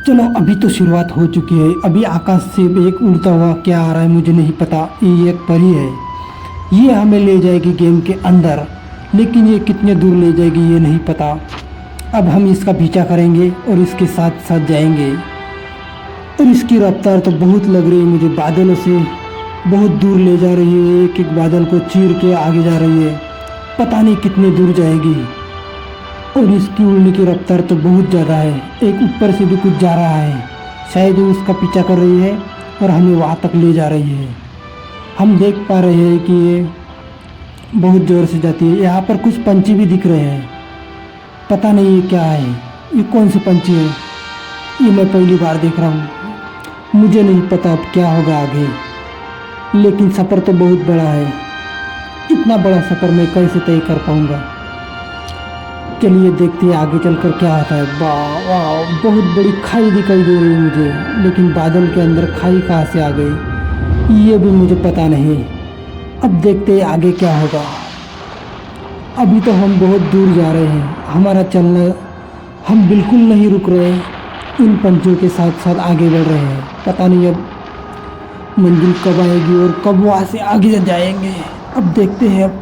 चलो अभी तो शुरुआत हो चुकी है। अभी आकाश से एक उड़ता हुआ क्या आ रहा है मुझे नहीं पता। ये एक परी है। ये हमें ले जाएगी गेम के अंदर, लेकिन ये कितने दूर ले जाएगी ये नहीं पता। अब हम इसका पीछा करेंगे और इसके साथ साथ जाएंगे। और इसकी रफ्तार तो बहुत लग रही है मुझे, बादलों से बहुत दूर ले जा रही है। एक एक बादल को चीर के आगे जा रही है, पता नहीं कितने दूर जाएगी। और इसकी उड़ने की रफ्तार तो बहुत ज़्यादा है। एक ऊपर से भी कुछ जा रहा है, शायद वो उसका पीछा कर रही है और हमें वहाँ तक ले जा रही है। हम देख पा रहे हैं कि ये बहुत ज़ोर से जाती है। यहाँ पर कुछ पंछी भी दिख रहे हैं, पता नहीं ये क्या है, ये कौन से पंछी है। ये मैं पहली बार देख रहा हूँ, मुझे नहीं पता अब क्या होगा आगे। लेकिन सफ़र तो बहुत बड़ा है, इतना बड़ा सफ़र मैं कैसे तय कर पाऊँगा। चलिए देखते हैं आगे चलकर क्या होता है। वाह वाह, बहुत बड़ी खाई दिखाई दे रही है मुझे, लेकिन बादल के अंदर खाई कहाँ से आ गई ये भी मुझे पता नहीं। अब देखते हैं आगे क्या होगा। अभी तो हम बहुत दूर जा रहे हैं, हमारा चलना, हम बिल्कुल नहीं रुक रहे। इन पंछियों के साथ साथ आगे बढ़ रहे हैं। पता नहीं अब मंजिल कब आएगी और कब वहाँ से आगे जाएंगे। अब देखते हैं। अब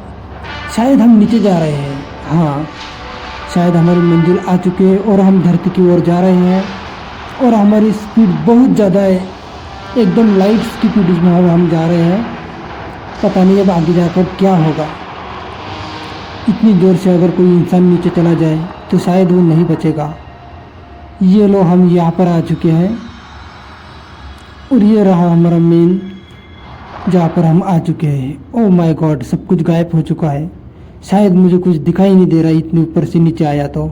शायद हम नीचे जा रहे हैं, हाँ शायद हमारी मंजिल आ चुकी है और हम धरती की ओर जा रहे हैं। और हमारी स्पीड बहुत ज़्यादा है, एकदम लाइट की स्पीड में हम जा रहे हैं। पता नहीं अब आगे जाकर क्या होगा। इतनी ज़ोर से अगर कोई इंसान नीचे चला जाए तो शायद वो नहीं बचेगा। ये लो हम यहाँ पर आ चुके हैं और ये रहा हमारा मेन जहाँ पर हम आ चुके हैं। ओह माय गॉड, सब कुछ गायब हो चुका है। शायद मुझे कुछ दिखाई नहीं दे रहा, इतने ऊपर से नीचे आया तो।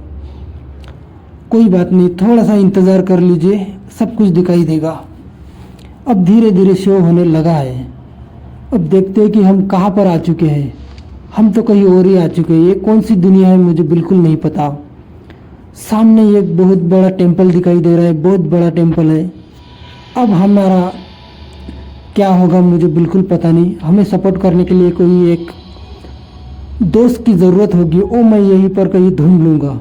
कोई बात नहीं, थोड़ा सा इंतज़ार कर लीजिए, सब कुछ दिखाई देगा। अब धीरे धीरे शो होने लगा है। अब देखते हैं कि हम कहाँ पर आ चुके हैं। हम तो कहीं और ही आ चुके हैं। ये कौन सी दुनिया है मुझे बिल्कुल नहीं पता। सामने एक बहुत बड़ा टेम्पल दिखाई दे रहा है, बहुत बड़ा टेम्पल है। अब हमारा क्या होगा मुझे बिल्कुल पता नहीं। हमें सपोर्ट करने के लिए कोई एक दोस्त की ज़रूरत होगी। ओ मैं यहीं पर कहीं ढूंढ लूँगा,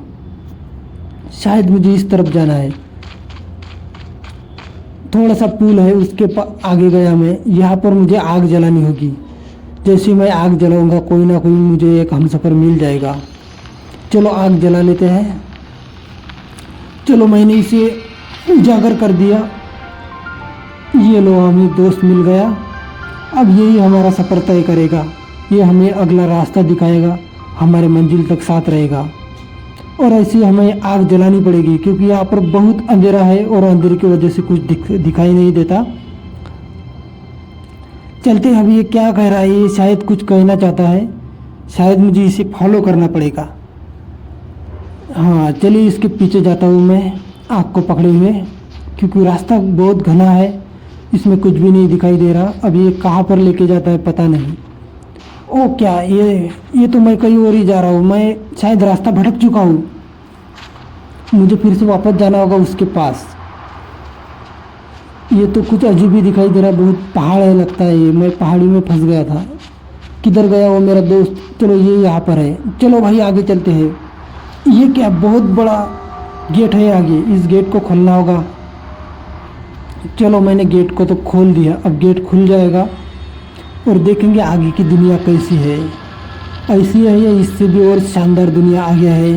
शायद मुझे इस तरफ जाना है। थोड़ा सा पुल है, उसके आगे गया मैं। यहाँ पर मुझे आग जलानी होगी। जैसे मैं आग जलाऊंगा कोई ना कोई मुझे एक हमसफ़र मिल जाएगा। चलो आग जला लेते हैं। चलो मैंने इसे उजागर कर दिया। ये लो हमें दोस्त मिल गया। अब यही हमारा सफ़र तय करेगा। ये हमें अगला रास्ता दिखाएगा, हमारे मंजिल तक साथ रहेगा। और ऐसे हमें आग जलानी पड़ेगी क्योंकि यहाँ पर बहुत अंधेरा है और अंधेरे की वजह से कुछ दिखाई नहीं देता। चलते हैं। अभी ये क्या कह रहा है, ये शायद कुछ कहना चाहता है। शायद मुझे इसे फॉलो करना पड़ेगा। हाँ चलिए, इसके पीछे जाता हूँ मैं आग को पकड़े हुए, क्योंकि रास्ता बहुत घना है, इसमें कुछ भी नहीं दिखाई दे रहा। अब ये कहाँ पर लेके जाता है पता नहीं। ओ क्या, ये तो मैं कहीं और ही जा रहा हूँ। मैं शायद रास्ता भटक चुका हूँ। मुझे फिर से वापस जाना होगा उसके पास। ये तो कुछ अजीब ही दिखाई दे रहा है, बहुत पहाड़ है लगता है। ये मैं पहाड़ी में फंस गया था। किधर गया वो मेरा दोस्त। चलो ये यहाँ पर है, चलो भाई आगे चलते हैं। ये क्या, बहुत बड़ा गेट है आगे, इस गेट को खोलना होगा। चलो मैंने गेट को तो खोल दिया, अब गेट खुल जाएगा और देखेंगे आगे की दुनिया कैसी है। ऐसी है या इससे भी और शानदार दुनिया आ गया है।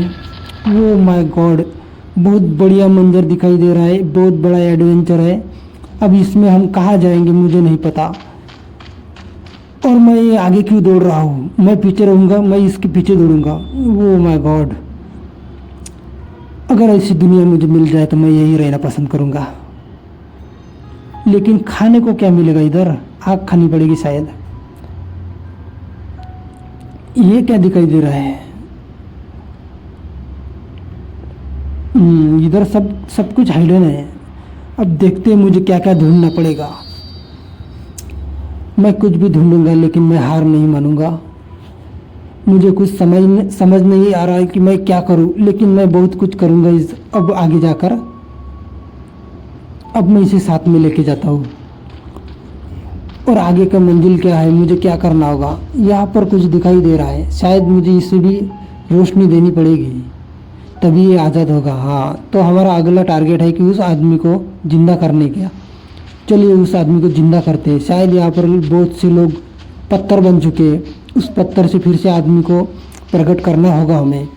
वो माय गॉड, बहुत बढ़िया मंजर दिखाई दे रहा है, बहुत बड़ा एडवेंचर है। अब इसमें हम कहाँ जाएंगे मुझे नहीं पता। और मैं ये आगे क्यों दौड़ रहा हूँ, मैं पीछे रहूँगा, मैं इसके पीछे दौड़ूँगा। वो माय गॉड, अगर ऐसी दुनिया मुझे मिल जाए तो मैं यही रहना पसंद करूँगा। लेकिन खाने को क्या मिलेगा इधर, आग खानी पड़ेगी शायद। ये क्या दिखाई दे रहा है, इधर सब कुछ हाइडन है। अब देखते हैं मुझे क्या क्या ढूंढना पड़ेगा। मैं कुछ भी ढूंढूंगा लेकिन मैं हार नहीं मानूंगा। मुझे कुछ समझ नहीं आ रहा है कि मैं क्या करूं, लेकिन मैं बहुत कुछ करूंगा अब आगे जाकर। अब मैं इसे साथ में लेके जाता हूँ। और आगे का मंजिल क्या है, मुझे क्या करना होगा। यहाँ पर कुछ दिखाई दे रहा है, शायद मुझे इसे भी रोशनी देनी पड़ेगी। तभी ये आज़ाद होगा। हाँ, तो हमारा अगला टारगेट है कि उस आदमी को जिंदा करने का। चलिए उस आदमी को जिंदा करते हैं। शायद यहाँ पर बहुत से लोग पत्थर बन चुके हैं, उस पत्थर से फिर से आदमी को प्रकट करना होगा हमें।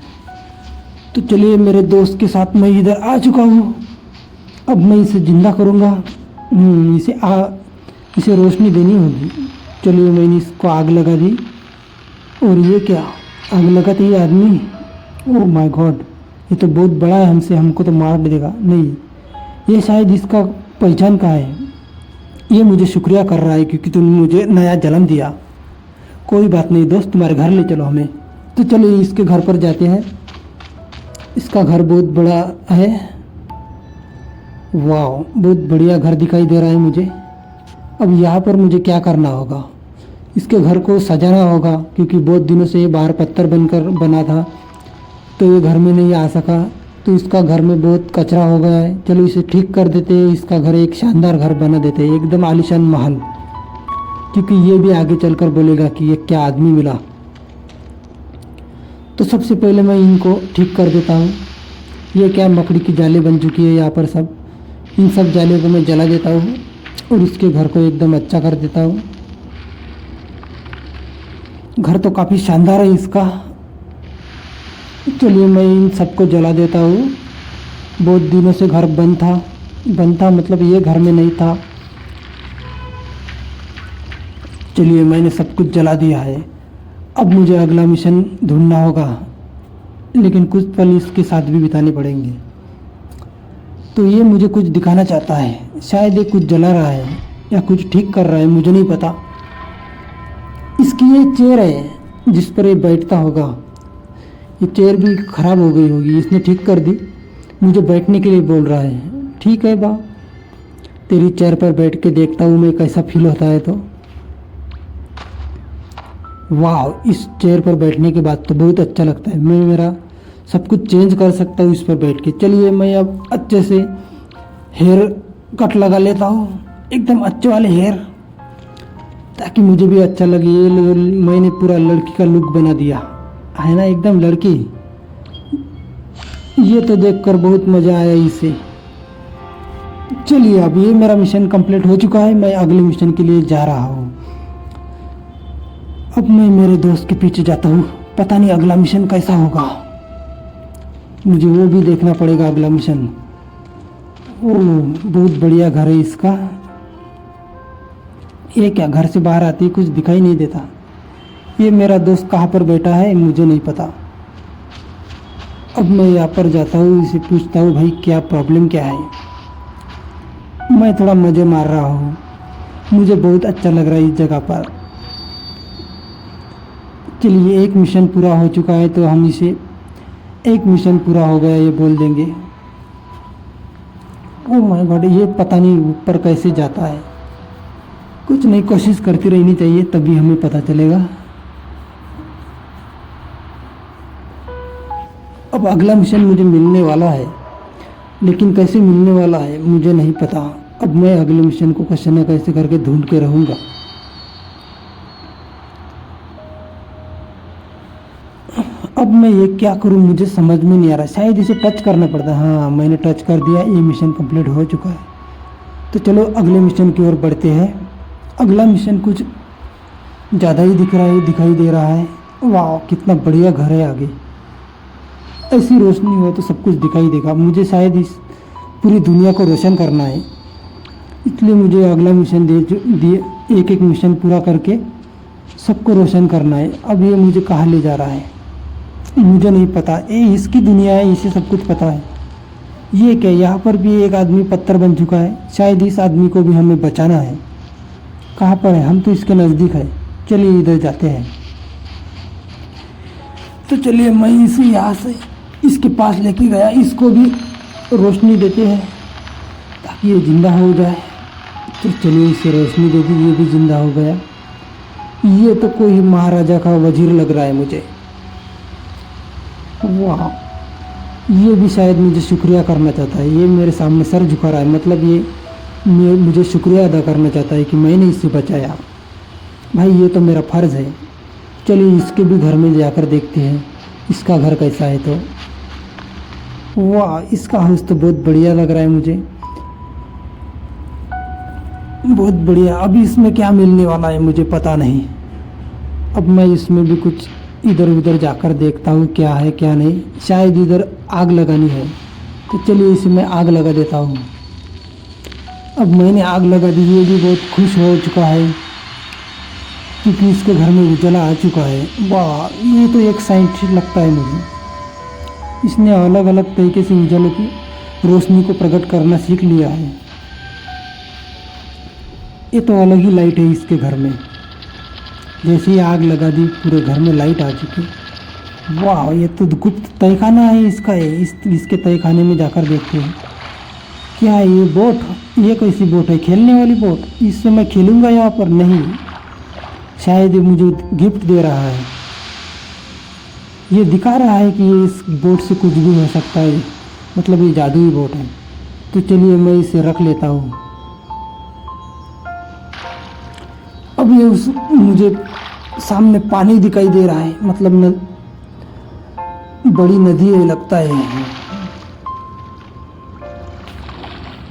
तो चलिए मेरे दोस्त के साथ मैं इधर आ चुका हूँ। अब मैं इसे जिंदा करूँगा। इसे रोशनी देनी होगी। चलिए मैंने इसको आग लगा दी। और ये क्या आग लगा दी ये आदमी? ओह माय गॉड, ये तो बहुत बड़ा है, हमको तो मार देगा। नहीं, ये शायद इसका पहचान का है। ये मुझे शुक्रिया कर रहा है क्योंकि तुमने मुझे नया जन्म दिया। कोई बात नहीं दोस्त, तुम्हारे घर ले चलो हमें। तो चलिए इसके घर पर जाते हैं। इसका घर बहुत बड़ा है। वाह, बहुत बढ़िया घर दिखाई दे रहा है मुझे। अब यहाँ पर मुझे क्या करना होगा? इसके घर को सजाना होगा क्योंकि बहुत दिनों से ये बाहर पत्थर बनकर बना था, तो ये घर में नहीं आ सका। तो इसका घर में बहुत कचरा हो गया है। चलो इसे ठीक कर देते हैं। इसका घर एक शानदार घर बना देते हैं, एकदम आलीशान महल, क्योंकि ये भी आगे चलकर बोलेगा कि ये क्या आदमी मिला। तो सबसे पहले मैं इनको ठीक कर देता हूँ। ये क्या मकड़ी की जाले बन चुकी है यहाँ पर सब। इन सब जाले को मैं जला देता हूँ और इसके घर को एकदम अच्छा कर देता हूँ। घर तो काफ़ी शानदार है इसका। चलिए मैं इन सबको जला देता हूँ। बहुत दिनों से घर बंद था मतलब ये घर में नहीं था। चलिए मैंने सब कुछ जला दिया है। अब मुझे अगला मिशन ढूंढना होगा, लेकिन कुछ पल इसके साथ भी बिताने पड़ेंगे। तो ये मुझे कुछ दिखाना चाहता है। शायद ये कुछ जला रहा है या कुछ ठीक कर रहा है, मुझे नहीं पता। इसकी ये चेयर है जिस पर ये बैठता होगा। ये चेयर भी ख़राब हो गई होगी, इसने ठीक कर दी। मुझे बैठने के लिए बोल रहा है। ठीक है बा, तेरी चेयर पर बैठ के देखता हूँ मैं कैसा फील होता है। तो वाह, इस चेयर पर बैठने के बाद तो बहुत अच्छा लगता है। मैं मेरा सब कुछ चेंज कर सकता हूँ इस पर बैठ के। चलिए मैं अब अच्छे से हेयर कट लगा लेता हूँ, एकदम अच्छे वाले हेयर, ताकि मुझे भी अच्छा लगे। ये मैंने पूरा लड़की का लुक बना दिया है ना, एकदम लड़की। ये तो देखकर बहुत मज़ा आया इसे। चलिए अब ये मेरा मिशन कंप्लीट हो चुका है। मैं अगले मिशन के लिए जा रहा हूँ। अब मैं मेरे दोस्त के पीछे जाता हूँ। पता नहीं अगला मिशन कैसा होगा, मुझे वो भी देखना पड़ेगा अगला मिशन। ओह, बहुत बढ़िया घर है इसका। ये क्या, घर से बाहर आते ही कुछ दिखाई नहीं देता। ये मेरा दोस्त कहाँ पर बैठा है मुझे नहीं पता। अब मैं यहाँ पर जाता हूँ, इसे पूछता हूँ भाई क्या प्रॉब्लम क्या है। मैं थोड़ा मज़े मार रहा हूँ, मुझे बहुत अच्छा लग रहा है इस जगह पर। चलिए एक मिशन पूरा हो चुका है, तो हम इसे एक मिशन पूरा हो गया ये बोल देंगे। ओह माय गॉड, ये पता नहीं ऊपर कैसे जाता है। कुछ नहीं, कोशिश करती रहनी चाहिए, तभी हमें पता चलेगा। अब अगला मिशन मुझे मिलने वाला है, लेकिन कैसे मिलने वाला है मुझे नहीं पता। अब मैं अगले मिशन को कैसे न कैसे करके ढूंढ के रहूँगा। अब मैं ये क्या करूं मुझे समझ में नहीं आ रहा। शायद इसे टच करना पड़ता है। हाँ, मैंने टच कर दिया, ये मिशन कंप्लीट हो चुका है। तो चलो अगले मिशन की ओर बढ़ते हैं। अगला मिशन कुछ ज़्यादा ही दिखाई दे रहा है। वाह, कितना बढ़िया घर है आगे। ऐसी रोशनी हो तो सब कुछ दिखाई देगा। मुझे शायद इस पूरी दुनिया को रोशन करना है, इसलिए मुझे अगला मिशन दिए एक एक मिशन पूरा करके सबको रोशन करना है। अब ये मुझे कहाँ ले जा रहा है मुझे नहीं पता। ये इसकी दुनिया है, इसे सब कुछ पता है। ये क्या, यहाँ पर भी एक आदमी पत्थर बन चुका है। शायद इस आदमी को भी हमें बचाना है। कहाँ पर है? हम तो इसके नज़दीक है। चलिए इधर जाते हैं। तो चलिए मैं इसे यहाँ से इसके पास लेके गया। इसको भी रोशनी देते हैं ताकि ये ज़िंदा हो जाए। तो चलिए इसे रोशनी दे दी, ये भी ज़िंदा हो गया। ये तो कोई महाराजा का वजीर लग रहा है मुझे। वाह, ये भी शायद मुझे शुक्रिया करना चाहता है। ये मेरे सामने सर झुका रहा है, मतलब ये मुझे शुक्रिया अदा करना चाहता है कि मैंने इससे बचाया। भाई ये तो मेरा फ़र्ज़ है। चलिए इसके भी घर में जाकर देखते हैं इसका घर कैसा है। तो वाह, इसका हाउस तो बहुत बढ़िया लग रहा है मुझे, बहुत बढ़िया। अभी इसमें क्या मिलने वाला है मुझे पता नहीं। अब मैं इसमें भी कुछ इधर उधर जाकर देखता हूँ क्या है क्या नहीं। शायद इधर आग लगानी है, तो चलिए इसमें आग लगा देता हूँ। अब मैंने आग लगा दी, ये भी बहुत खुश हो चुका है क्योंकि इसके घर में उजाला आ चुका है। वाह, ये तो एक साइंटिस्ट लगता है मुझे। इसने अलग अलग तरीके से उजाले की रोशनी को प्रकट करना सीख लिया है। ये तो अलग ही लाइट है इसके घर में। जैसे ही आग लगा दी, पूरे घर में लाइट आ चुकी। वाह, ये तो गुप्त तहखाना है इसका है। इसके तहखाने में जाकर देखते हैं क्या है ये बोट। ये कैसी बोट है, खेलने वाली बोट? इससे मैं खेलूँगा यहाँ पर? नहीं, शायद ये मुझे गिफ्ट दे रहा है। ये दिखा रहा है कि ये इस बोट से कुछ भी हो सकता है, मतलब ये जादुई बोट है। तो चलिए मैं इसे रख लेता हूँ। अब ये मुझे सामने पानी दिखाई दे रहा है, मतलब बड़ी नदी है लगता है।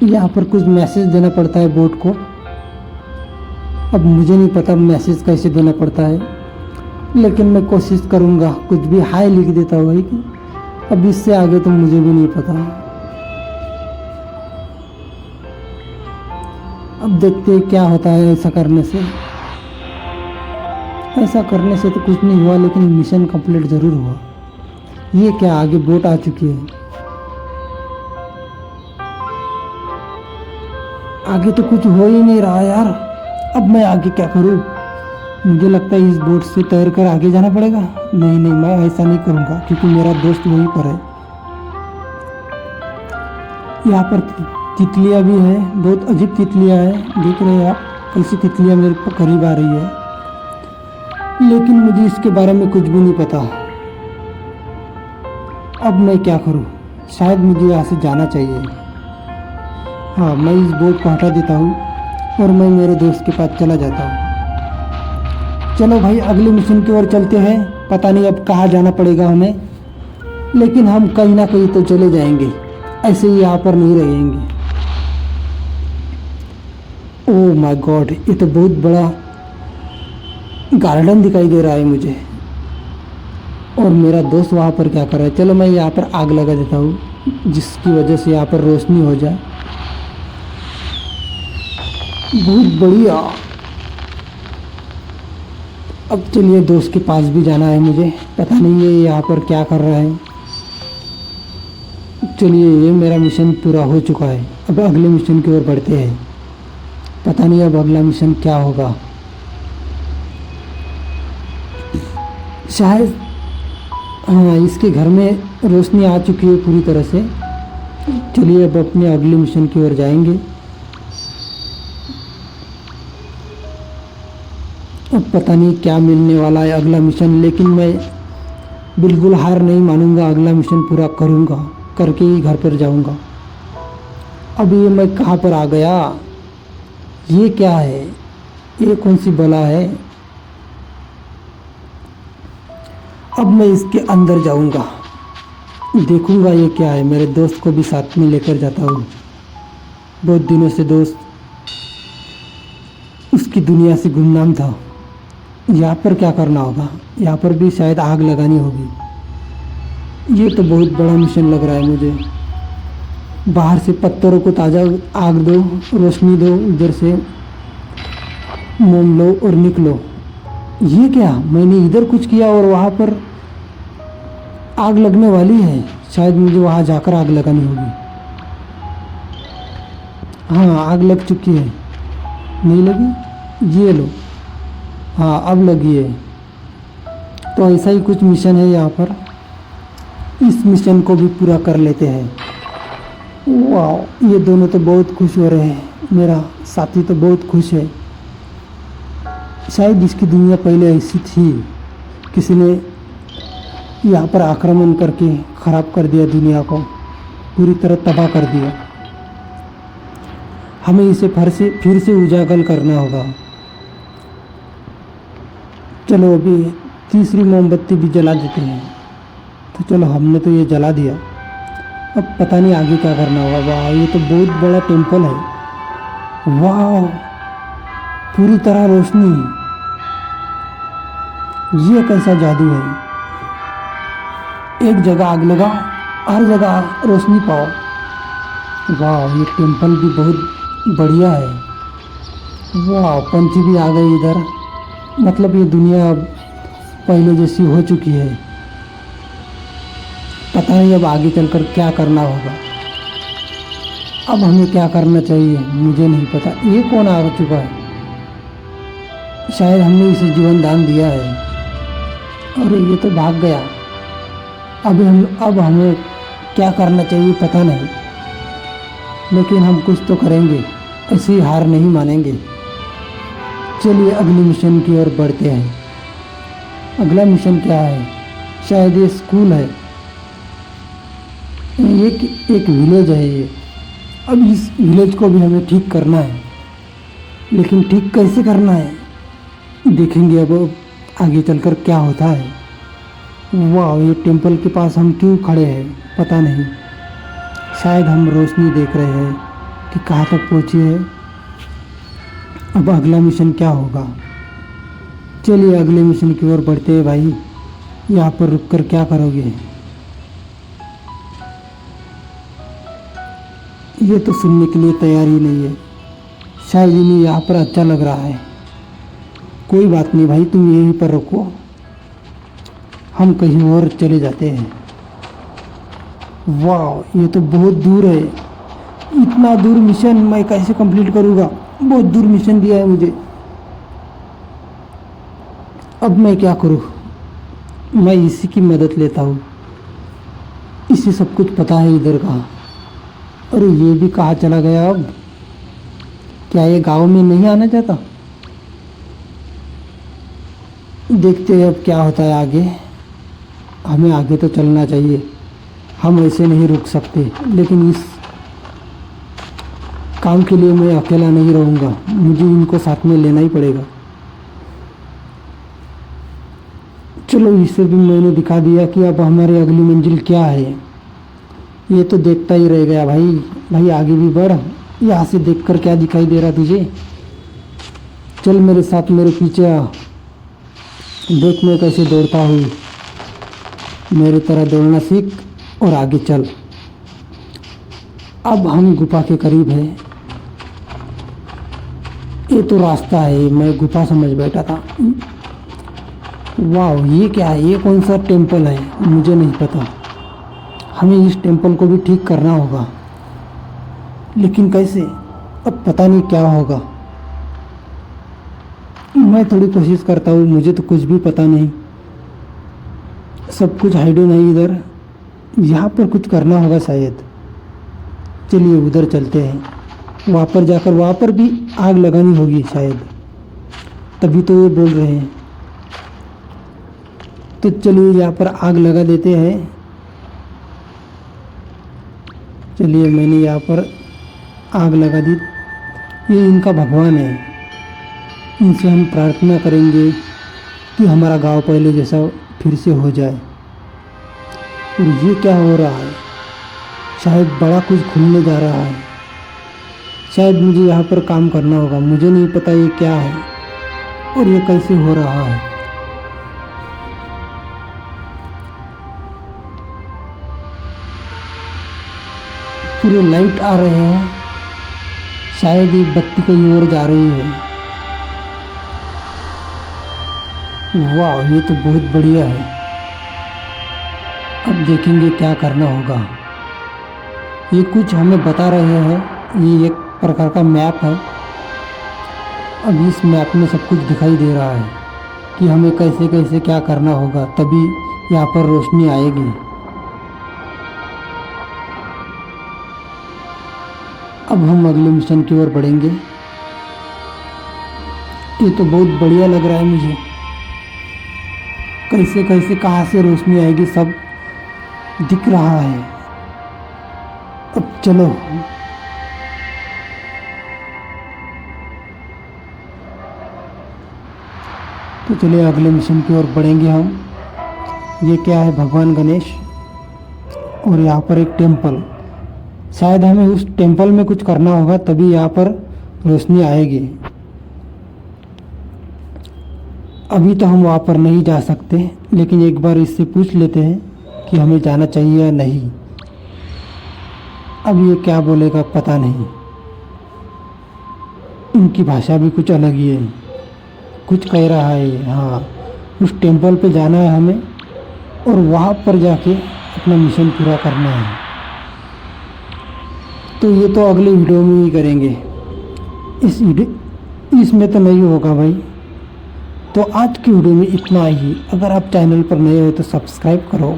यहाँ पर कुछ मैसेज देना पड़ता है बोट को। अब मुझे नहीं पता मैसेज कैसे देना पड़ता है, लेकिन मैं कोशिश करूँगा। कुछ भी हाय लिख देता हूँ कि अब इससे आगे तो मुझे भी नहीं पता। अब देखते हैं क्या होता है ऐसा करने से। ऐसा करने से तो कुछ नहीं हुआ, लेकिन मिशन कंप्लीट ज़रूर हुआ। ये क्या, आगे बोट आ चुकी है। आगे तो कुछ हो ही नहीं रहा यार। अब मैं आगे क्या करूँ? मुझे लगता है इस बोट से तैर कर आगे जाना पड़ेगा। नहीं नहीं, मैं ऐसा नहीं करूँगा क्योंकि मेरा दोस्त वहीं पर है। यहाँ पर तितलियाँ भी है, बहुत अजीब तितलियाँ हैं। देख रहे हैं आप कैसी तितलियाँ मेरे करीब आ रही है, लेकिन मुझे इसके बारे में कुछ भी नहीं पता। अब मैं क्या करूं? शायद मुझे यहाँ से जाना चाहिए। हाँ, मैं इस बोट को हटा देता हूँ और मैं मेरे दोस्त के पास चला जाता हूँ। चलो भाई, अगले मिशन की ओर चलते हैं। पता नहीं अब कहाँ जाना पड़ेगा हमें, लेकिन हम कहीं ना कहीं तो चले जाएंगे। ऐसे ही यहाँ पर नहीं रहेंगे। ओह माय गॉड, ये तो बहुत बड़ा गार्डन दिखाई दे रहा है मुझे। और मेरा दोस्त वहाँ पर क्या कर रहा है? चलो मैं यहाँ पर आग लगा देता हूँ, जिसकी वजह से यहाँ पर रोशनी हो जाए। बहुत बढ़िया। अब चलिए, दोस्त के पास भी जाना है मुझे। पता नहीं ये यहाँ पर क्या कर रहा है। चलिए, ये मेरा मिशन पूरा हो चुका है। अब अगले मिशन की ओर बढ़ते हैं। पता नहीं अब अगला मिशन क्या होगा। शायद हाँ, इसके घर में रोशनी आ चुकी है पूरी तरह से। चलिए अब अपने अगले मिशन की ओर जाएंगे। अब पता नहीं क्या मिलने वाला है अगला मिशन, लेकिन मैं बिल्कुल हार नहीं मानूंगा। अगला मिशन पूरा करूंगा, करके ही घर पर जाऊंगा। अब ये मैं कहाँ पर आ गया? ये क्या है? ये कौन सी बला है? अब मैं इसके अंदर जाऊंगा, देखूंगा ये क्या है। मेरे दोस्त को भी साथ में लेकर जाता हूँ। बहुत दिनों से दोस्त उसकी दुनिया से गुमनाम था। यहाँ पर क्या करना होगा? यहाँ पर भी शायद आग लगानी होगी। ये तो बहुत बड़ा मिशन लग रहा है मुझे। बाहर से पत्थरों को ताज़ा आग दो, रोशनी दो, उधर से मोम लो और निकलो। ये क्या, मैंने इधर कुछ किया और वहाँ पर आग लगने वाली है। शायद मुझे वहाँ जाकर आग लगानी होगी। हाँ, आग लग चुकी है। नहीं लगी? ये लो। हाँ, अब लगी है। तो ऐसा ही कुछ मिशन है यहाँ पर। इस मिशन को भी पूरा कर लेते हैं। वाह, ये दोनों तो बहुत खुश हो रहे हैं। मेरा साथी तो बहुत खुश है। शायद इसकी दुनिया पहले ऐसी थी, किसी ने यहाँ पर आक्रमण करके ख़राब कर दिया, दुनिया को पूरी तरह तबाह कर दिया। हमें इसे फिर से उजागर करना होगा। चलो अभी तीसरी मोमबत्ती भी जला देते हैं। तो चलो, हमने तो ये जला दिया। अब पता नहीं आगे क्या करना होगा। वाह, ये तो बहुत बड़ा टेम्पल है। वाह, पूरी तरह रोशनी। ये कैसा जादू है। एक जगह आग लगा, हर जगह रोशनी पाओ। वाह, ये टेम्पल भी बहुत बढ़िया है। वाह, पंछी भी आ गए इधर। मतलब ये दुनिया अब पहले जैसी हो चुकी है। पता नहीं अब आगे चलकर क्या करना होगा। अब हमें क्या करना चाहिए मुझे नहीं पता। ये कौन आ चुका है? शायद हमने इसे जीवन दान दिया है। और ये तो भाग गया। अब हमें क्या करना चाहिए पता नहीं, लेकिन हम कुछ तो करेंगे। ऐसी हार नहीं मानेंगे। चलिए अगली मिशन की ओर बढ़ते हैं। अगला मिशन क्या है? शायद ये स्कूल है। एक विलेज है ये। अब इस विलेज को भी हमें ठीक करना है, लेकिन ठीक कैसे करना है देखेंगे अब आगे चलकर क्या होता है। वाह, ये टेम्पल के पास हम क्यों खड़े हैं पता नहीं। शायद हम रोशनी देख रहे हैं कि कहाँ तक पहुँची है। अब अगला मिशन क्या होगा? चलिए अगले मिशन की ओर बढ़ते हैं भाई। यहाँ पर रुककर क्या करोगे? ये तो सुनने के लिए तैयार ही नहीं है। शायद इन्हें यहाँ पर अच्छा लग रहा है। कोई बात नहीं भाई, तुम यहीं पर रुको, हम कहीं और चले जाते हैं। वाह, ये तो बहुत दूर है। इतना दूर मिशन मैं कैसे कंप्लीट करूँगा? बहुत दूर मिशन दिया है मुझे। अब मैं क्या करूँ? मैं इसी की मदद लेता हूँ। इसे सब कुछ पता है इधर का। अरे ये भी कहाँ चला गया? अब क्या ये गांव में नहीं आना चाहता? देखते हैं अब क्या होता है आगे। हमें आगे तो चलना चाहिए, हम ऐसे नहीं रुक सकते। लेकिन इस काम के लिए मैं अकेला नहीं रहूँगा, मुझे इनको साथ में लेना ही पड़ेगा। चलो, इसे भी मैंने दिखा दिया कि अब हमारी अगली मंजिल क्या है। ये तो देखता ही रह गया भाई। भाई आगे भी बढ़। यहाँ से देखकर क्या दिखाई दे रहा तुझे? चल मेरे साथ, मेरे पीछे आ। देख मैं कैसे दौड़ता हूँ। मेरी तरह दौड़ना सीख और आगे चल। अब हम गुफा के करीब हैं। ये तो रास्ता है, मैं गुफा समझ बैठा था। वाह, ये क्या है? ये कौन सा टेम्पल है? मुझे नहीं पता। हमें इस टेम्पल को भी ठीक करना होगा, लेकिन कैसे? अब पता नहीं क्या होगा। मैं थोड़ी कोशिश करता हूँ, मुझे तो कुछ भी पता नहीं। सब कुछ हाइडन है इधर। यहाँ पर कुछ करना होगा शायद। चलिए उधर चलते हैं। वहाँ पर जाकर वहाँ पर भी आग लगानी होगी शायद, तभी तो ये बोल रहे हैं। तो चलिए यहाँ पर आग लगा देते हैं। चलिए मैंने यहाँ पर आग लगा दी। ये इनका भगवान है। इनसे हम प्रार्थना करेंगे कि हमारा गांव पहले जैसा फिर से हो जाए। और ये क्या हो रहा है? शायद बड़ा कुछ खुलने जा रहा है। शायद मुझे यहाँ पर काम करना होगा। मुझे नहीं पता ये क्या है और ये कैसे हो रहा है। पूरे लाइट आ रहे हैं। शायद ये बत्ती कहीं और जा रही है। वाह, ये तो बहुत बढ़िया है। अब देखेंगे क्या करना होगा। ये कुछ हमें बता रहे हैं। ये एक प्रकार का मैप है। अब इस मैप में सब कुछ दिखाई दे रहा है कि हमें कैसे कैसे क्या करना होगा, तभी यहाँ पर रोशनी आएगी। अब हम अगले मिशन की ओर बढ़ेंगे। ये तो बहुत बढ़िया लग रहा है मुझे। कैसे कैसे कहाँ से रोशनी आएगी सब दिख रहा है। अब चलो, तो चलिए अगले मिशन की ओर बढ़ेंगे हम। ये क्या है? भगवान गणेश। और यहाँ पर एक टेम्पल, शायद हमें उस टेम्पल में कुछ करना होगा तभी यहाँ पर रोशनी आएगी। अभी तो हम वहाँ पर नहीं जा सकते, लेकिन एक बार इससे पूछ लेते हैं कि हमें जाना चाहिए या नहीं। अब ये क्या बोलेगा पता नहीं, इनकी भाषा भी कुछ अलग ही है, कुछ कह रहा है ये। हाँ, उस टेम्पल पे जाना है हमें और वहाँ पर जाके अपना मिशन पूरा करना है। तो ये तो अगले वीडियो में ही करेंगे, इसमें तो नहीं होगा भाई। तो आज की वीडियो में इतना ही। अगर आप चैनल पर नए हो तो सब्सक्राइब करो,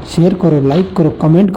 शेयर करो, लाइक करो, कमेंट करो।